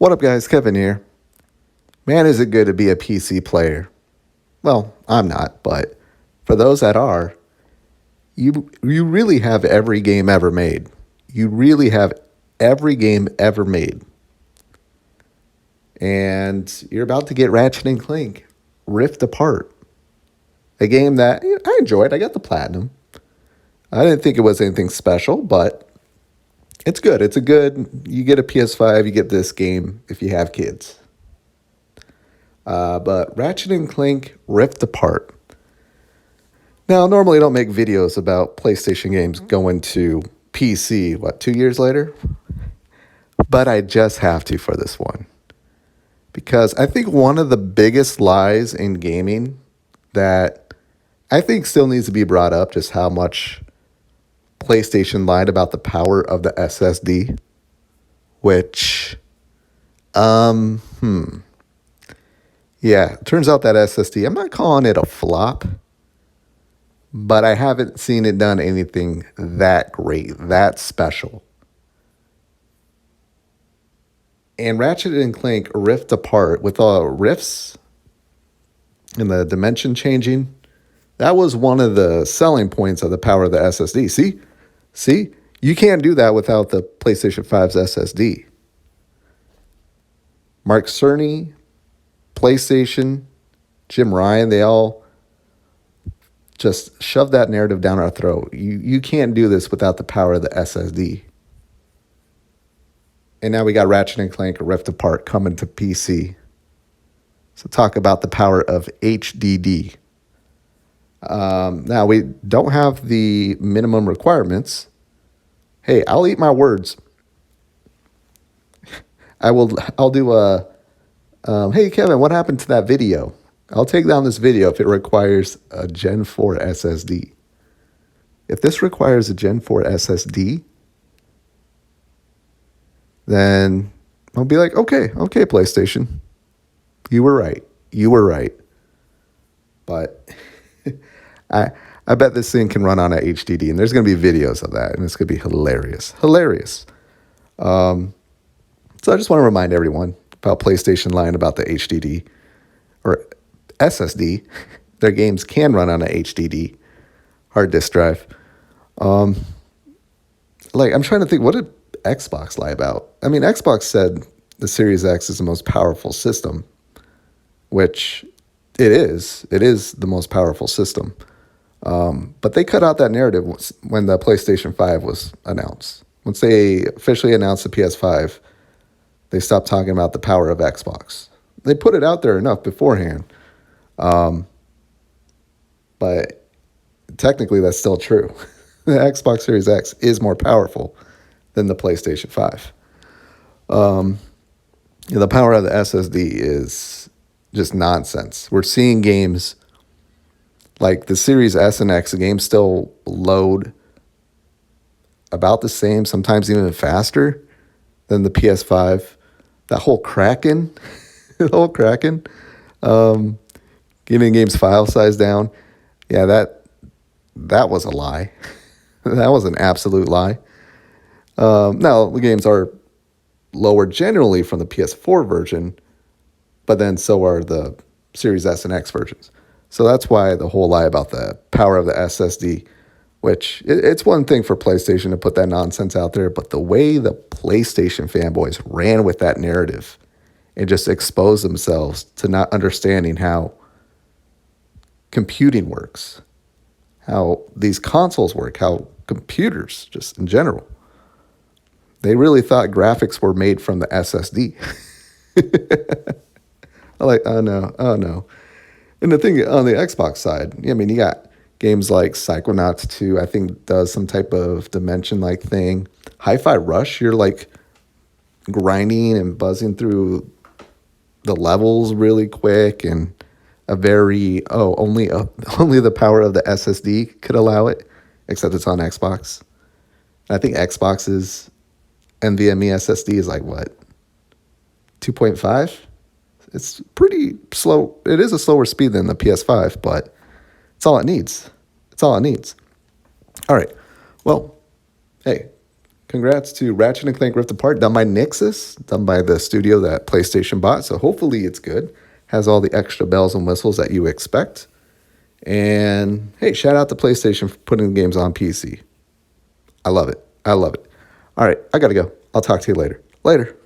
What up, guys? Kevin here. Man, is it good to be a PC player? Well, I'm not, but for those that are, you really have every game ever made. You really have every game ever made. And you're about to get Ratchet and Clank ripped apart. A game that I enjoyed. I got the platinum. I didn't think it was anything special, but it's good. You get a PS5, you get this game if you have kids. But Ratchet and Clank ripped apart. Now, normally I don't make videos about PlayStation games going to PC, 2 years later? But I just have to for this one. Because I think one of the biggest lies in gaming that I think still needs to be brought up, just how much PlayStation lied about the power of the SSD, which, yeah, it turns out that SSD, I'm not calling it a flop, but I haven't seen it done anything that great, that special. And Ratchet and Clank ripped apart with all rifts and the dimension changing. That was one of the selling points of the power of the SSD. See, you can't do that without the PlayStation 5's SSD. Mark Cerny, PlayStation, Jim Ryan, they all just shoved that narrative down our throat. You can't do this without the power of the SSD. And now we got Ratchet and Clank ripped apart coming to PC. So talk about the power of HDD. Now we don't have the minimum requirements. Hey, I'll eat my words. I'll do a, hey Kevin, what happened to that video? I'll take down this video if it requires a Gen 4 SSD. If this requires a Gen 4 SSD, then I'll be like, okay, PlayStation. You were right. But I bet this thing can run on a HDD, and there's going to be videos of that, and it's going to be hilarious. So I just want to remind everyone about PlayStation lying about the HDD or SSD. Their games can run on a HDD, hard disk drive. I'm trying to think, what did Xbox lie about? I mean, Xbox said the Series X is the most powerful system, which it is. It is the most powerful system. But they cut out that narrative when the PlayStation 5 was announced. Once they officially announced the PS5, they stopped talking about the power of Xbox. They put it out there enough beforehand. But technically, that's still true. The Xbox Series X is more powerful than the PlayStation 5. The power of the SSD is just nonsense. We're seeing games like the Series S and X, the games still load about the same, sometimes even faster than the PS5. That whole Kraken, getting games file size down. Yeah, that was a lie. That was an absolute lie. Now, the games are lower generally from the PS4 version, but then so are the Series S and X versions. So that's why the whole lie about the power of the SSD, which it's one thing for PlayStation to put that nonsense out there, but the way the PlayStation fanboys ran with that narrative and just exposed themselves to not understanding how computing works, how these consoles work, how computers just in general. They really thought graphics were made from the SSD. Oh no. And the thing on the Xbox side, I mean, you got games like Psychonauts 2, I think does some type of dimension-like thing. Hi-Fi Rush, you're like grinding and buzzing through the levels really quick, and only the power of the SSD could allow it, except it's on Xbox. I think Xbox's NVMe SSD is like what, 2.5? It's pretty slow. It is a slower speed than the PS5, but it's all it needs. All right. Well, hey, Congrats to Ratchet and Clank Rift Apart, done by Nixus, done by the studio that PlayStation bought. So hopefully it's good. Has all the extra bells and whistles that you expect. And hey, shout out to PlayStation for putting the games on PC. I love it. I love it. All right, I got to go. I'll talk to you later. Later.